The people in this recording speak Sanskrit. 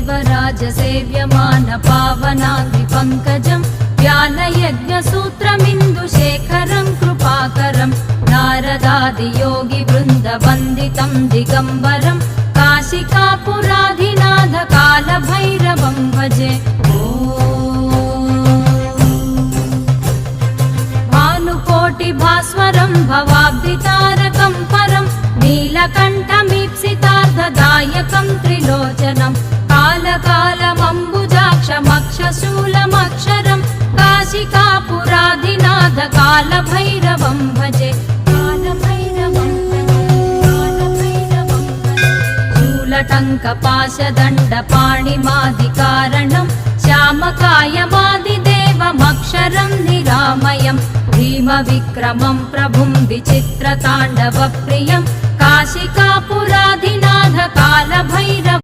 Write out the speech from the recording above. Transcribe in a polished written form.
देवराजसेव्यमान पावनाग्निपङ्कजं व्यालयज्ञसूत्रमिन्दुशेखरं कृपाकरं नारदादियोगिवृन्दवन्दितं दिगम्बरं काशिकापुराधिनाथ कालभैरवं भजे। भानुकोटिभास्वरं भवाब्धितारकं परं नीलकण्ठमीप्सितार्थदायकं त्रिलोचनं कालकालमम्बुजाक्षमक्षशूलमक्षरं काशिकापुराधिनाथ कालभैरवं भजे। शूलटङ्कपाशदण्डपाणिमादिकारणं श्यामकायमादिदेवमक्षरं निरामयं भीमविक्रमं प्रभुं विचित्रताण्डवप्रियं काशिकापुराधिनाथ कालभैरव